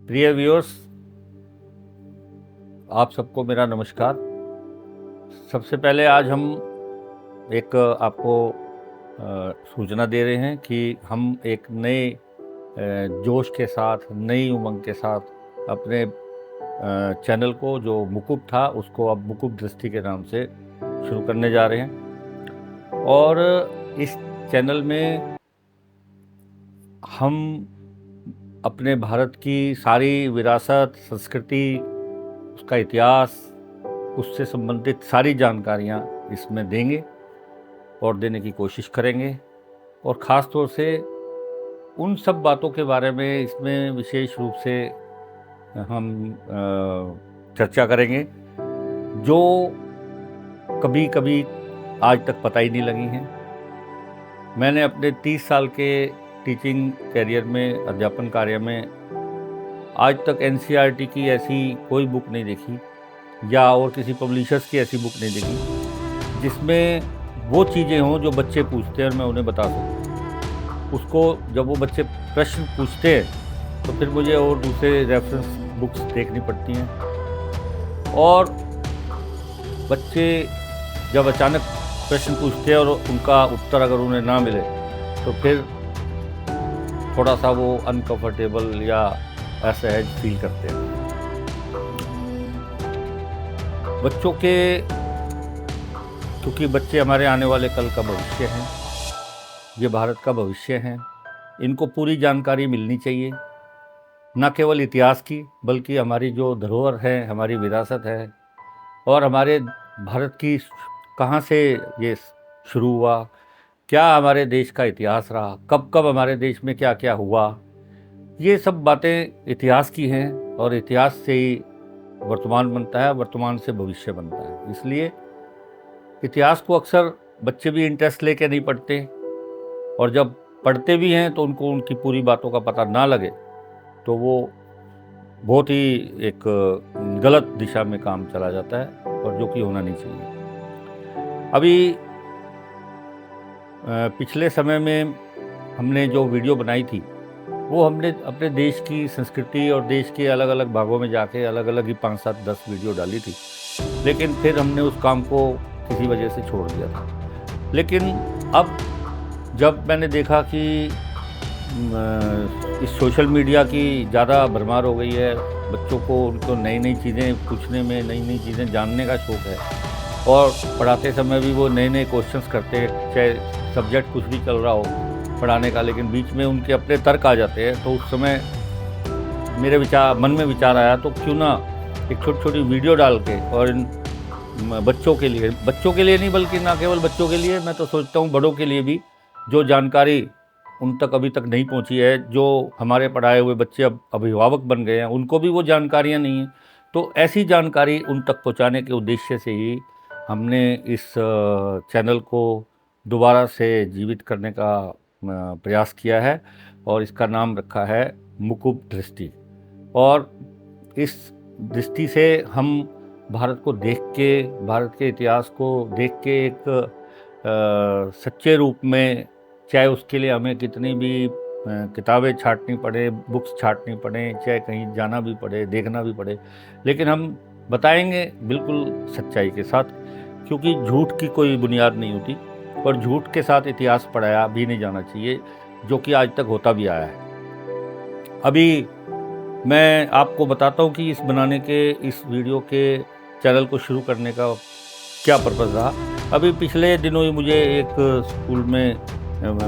प्रिय व्यूअर्स, आप सबको मेरा नमस्कार। सबसे पहले आज हम एक आपको सूचना दे रहे हैं कि हम एक नए जोश के साथ, नई उमंग के साथ अपने चैनल को, जो मुकुब था, उसको अब मुकुब दृष्टि के नाम से शुरू करने जा रहे हैं। और इस चैनल में हम अपने भारत की सारी विरासत, संस्कृति, उसका इतिहास, उससे संबंधित सारी जानकारियाँ इसमें देंगे और देने की कोशिश करेंगे। और ख़ास तौर से उन सब बातों के बारे में इसमें विशेष रूप से हम चर्चा करेंगे जो कभी कभी आज तक पता ही नहीं लगी हैं। मैंने अपने 30 साल के टीचिंग कैरियर में, अध्यापन कार्य में आज तक एनसीईआरटी की ऐसी कोई बुक नहीं देखी या और किसी पब्लिशर्स की ऐसी बुक नहीं देखी जिसमें वो चीज़ें हों जो बच्चे पूछते हैं और मैं उन्हें बता सकूँ। उसको जब वो बच्चे प्रश्न पूछते हैं तो फिर मुझे और दूसरे रेफरेंस बुक्स देखनी पड़ती हैं। और बच्चे जब अचानक प्रश्न पूछते हैं और उनका उत्तर अगर उन्हें ना मिले तो फिर थोड़ा सा वो अनकंफर्टेबल या असहज फील करते हैं। बच्चों के, क्योंकि बच्चे हमारे आने वाले कल का भविष्य हैं, ये भारत का भविष्य हैं, इनको पूरी जानकारी मिलनी चाहिए, न केवल इतिहास की बल्कि हमारी जो धरोहर है, हमारी विरासत है और हमारे भारत की कहाँ से ये शुरू हुआ, क्या हमारे देश का इतिहास रहा, कब कब हमारे देश में क्या क्या हुआ। ये सब बातें इतिहास की हैं और इतिहास से ही वर्तमान बनता है, वर्तमान से भविष्य बनता है। इसलिए इतिहास को अक्सर बच्चे भी इंटरेस्ट लेके नहीं पढ़ते और जब पढ़ते भी हैं तो उनको उनकी पूरी बातों का पता ना लगे तो वो बहुत ही एक गलत दिशा में काम चला जाता है और जो कि होना नहीं चाहिए। अभी पिछले समय में हमने जो वीडियो बनाई थी वो हमने अपने देश की संस्कृति और देश के अलग अलग भागों में जाके अलग अलग ही 5, 7, 10 वीडियो डाली थी, लेकिन फिर हमने उस काम को किसी वजह से छोड़ दिया था। लेकिन अब जब मैंने देखा कि इस सोशल मीडिया की ज़्यादा भरमार हो गई है, बच्चों को उनको नई नई चीज़ें पूछने में, नई नई चीज़ें जानने का शौक़ है और पढ़ाते समय भी वो नए नए क्वेश्चंस करते हैं, चाहे सब्जेक्ट कुछ भी चल रहा हो पढ़ाने का, लेकिन बीच में उनके अपने तर्क आ जाते हैं। तो उस समय मेरे मन में विचार आया, तो क्यों ना एक छोटी छोटी वीडियो डाल के और इन बच्चों के लिए नहीं बल्कि ना केवल बच्चों के लिए, मैं तो सोचता हूँ बड़ों के लिए भी, जो जानकारी उन तक अभी तक नहीं पहुँची है, जो हमारे पढ़ाए हुए बच्चे अब अभिभावक बन गए हैं, उनको भी वो जानकारियाँ नहीं हैं। तो ऐसी जानकारी उन तक पहुँचाने के उद्देश्य से ही हमने इस चैनल को दोबारा से जीवित करने का प्रयास किया है और इसका नाम रखा है मुकुब दृष्टि। और इस दृष्टि से हम भारत को देख के, भारत के इतिहास को देख के एक सच्चे रूप में, चाहे उसके लिए हमें कितनी भी किताबें छांटनी पड़े, बुक्स छांटनी पड़े, चाहे कहीं जाना भी पड़े, देखना भी पड़े, लेकिन हम बताएंगे बिल्कुल सच्चाई के साथ, क्योंकि झूठ की कोई बुनियाद नहीं होती और झूठ के साथ इतिहास पढ़ाया भी नहीं जाना चाहिए, जो कि आज तक होता भी आया है। अभी मैं आपको बताता हूँ कि इस वीडियो के चैनल को शुरू करने का क्या पर्पज़ रहा। अभी पिछले दिनों ही मुझे एक स्कूल में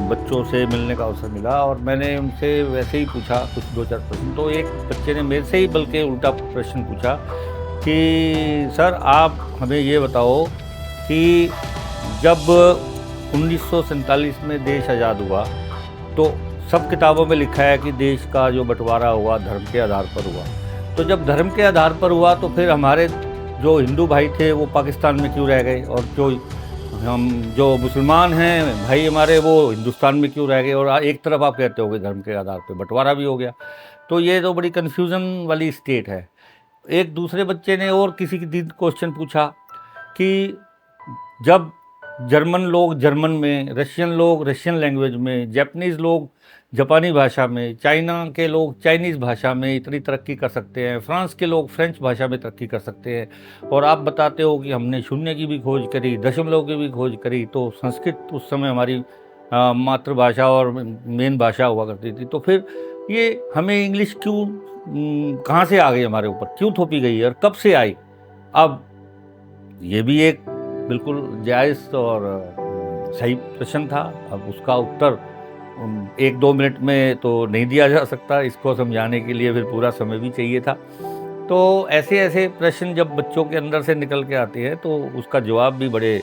बच्चों से मिलने का अवसर मिला और मैंने उनसे वैसे ही पूछा कुछ 2-4 प्रश्न। तो एक बच्चे ने मेरे से ही बल्कि उल्टा प्रश्न पूछा कि सर, आप हमें ये बताओ कि जब 1947 में देश आज़ाद हुआ तो सब किताबों में लिखा है कि देश का जो बंटवारा हुआ धर्म के आधार पर हुआ। तो जब धर्म के आधार पर हुआ तो फिर हमारे जो हिंदू भाई थे वो पाकिस्तान में क्यों रह गए, और जो मुसलमान हैं भाई हमारे, वो हिंदुस्तान में क्यों रह गए। और एक तरफ आप कहते हो कि धर्म के आधार पर बंटवारा भी हो गया। तो ये तो बड़ी कन्फ्यूज़न वाली स्टेट है। एक दूसरे बच्चे ने और किसी क्वेश्चन पूछा कि जब जर्मन लोग जर्मन में, रशियन लोग रशियन लैंग्वेज में, जापानीज़ लोग जापानी भाषा में, चाइना के लोग चाइनीज़ भाषा में इतनी तरक्की कर सकते हैं, फ्रांस के लोग फ्रेंच भाषा में तरक्की कर सकते हैं। और आप बताते हो कि हमने शून्य की भी खोज करी, दशमलव की भी खोज करी, तो संस्कृत उस समय हमारी मातृभाषा और मेन भाषा हुआ करती थी। तो फिर ये हमें इंग्लिश क्यों कहाँ से आ गई हमारे ऊपर, क्यों थोपी गई और कब से आई? अब ये भी एक बिल्कुल जायज़ और सही प्रश्न था। अब उसका उत्तर 1-2 मिनट में तो नहीं दिया जा सकता, इसको समझाने के लिए फिर पूरा समय भी चाहिए था। तो ऐसे-ऐसे प्रश्न जब बच्चों के अंदर से निकल के आते हैं तो उसका जवाब भी बड़े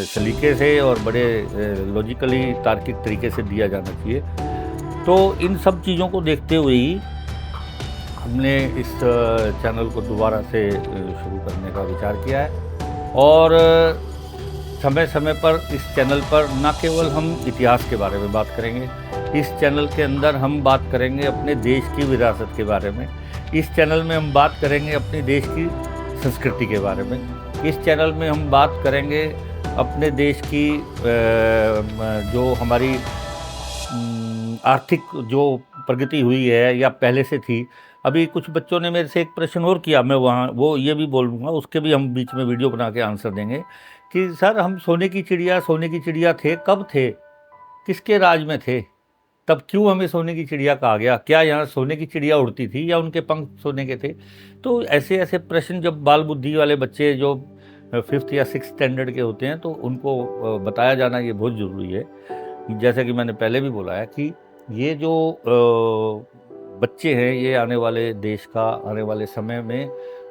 सलीके से और बड़े लॉजिकली तार्किक तरीके से दिया जाना चाहिए। तो इन सब चीज़ों को देखते हुए ही हमने इस चैनल को दोबारा से शुरू करने का विचार किया है। और समय समय पर इस चैनल पर न केवल हम इतिहास के बारे में बात करेंगे, इस चैनल के अंदर हम बात करेंगे अपने देश की विरासत के बारे में, इस चैनल में हम बात करेंगे अपने देश की संस्कृति के बारे में, इस चैनल में हम बात करेंगे अपने देश की जो हमारी आर्थिक जो प्रगति हुई है या पहले से थी। अभी कुछ बच्चों ने मेरे से एक प्रश्न और किया, मैं वहाँ वो ये भी बोलूँगा, उसके भी हम बीच में वीडियो बना के आंसर देंगे कि सर हम सोने की चिड़िया थे, कब थे? किसके राज में थे? तब क्यों हमें सोने की चिड़िया कहा गया? क्या यहाँ सोने की चिड़िया उड़ती थी या उनके पंख सोने के थे? तो ऐसे-ऐसे प्रश्न जब बाल बुद्धि वाले बच्चे जो 5th या 6th स्टैंडर्ड के होते हैं तो उनको बताया जाना ये बहुत ज़रूरी है। जैसा कि मैंने पहले भी बोला है कि ये जो बच्चे हैं ये आने वाले देश का, आने वाले समय में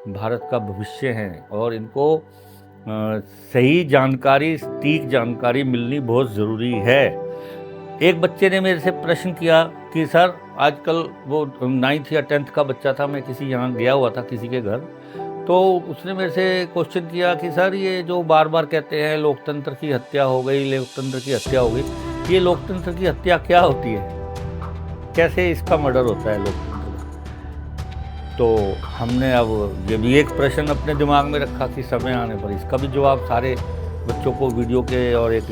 भारत का भविष्य हैं और इनको सही जानकारी, सटीक जानकारी मिलनी बहुत ज़रूरी है। एक बच्चे ने मेरे से प्रश्न किया कि सर आजकल वो 9th या 10th का बच्चा था, मैं किसी यहाँ गया हुआ था किसी के घर, तो उसने मेरे से क्वेश्चन किया कि सर ये जो बार बार कहते हैं लोकतंत्र की हत्या हो गई, लोकतंत्र की हत्या हो गई, ये लोकतंत्र की हत्या क्या होती है? कैसे इसका मर्डर होता है लोकतंत्र का? तो हमने अब ये भी एक प्रश्न अपने दिमाग में रखा कि समय आने पर इसका भी जवाब सारे बच्चों को वीडियो के और एक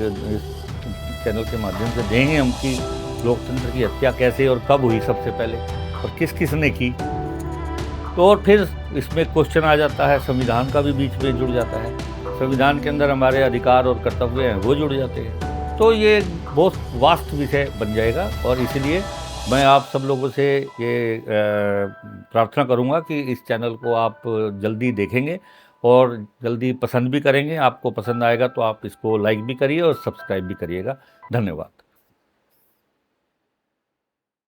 चैनल के माध्यम से देंगे हम कि लोकतंत्र की हत्या कैसे और कब हुई सबसे पहले और किस किस ने की। तो और फिर इसमें क्वेश्चन आ जाता है, संविधान का भी बीच में जुड़ जाता है, संविधान के अंदर हमारे अधिकार और कर्तव्य हैं वो जुड़ जाते हैं। तो ये बहुत वास्ट विषय बन जाएगा और इसीलिए मैं आप सब लोगों से ये प्रार्थना करूंगा कि इस चैनल को आप जल्दी देखेंगे और जल्दी पसंद भी करेंगे। आपको पसंद आएगा तो आप इसको लाइक भी करिए और सब्सक्राइब भी करिएगा। धन्यवाद।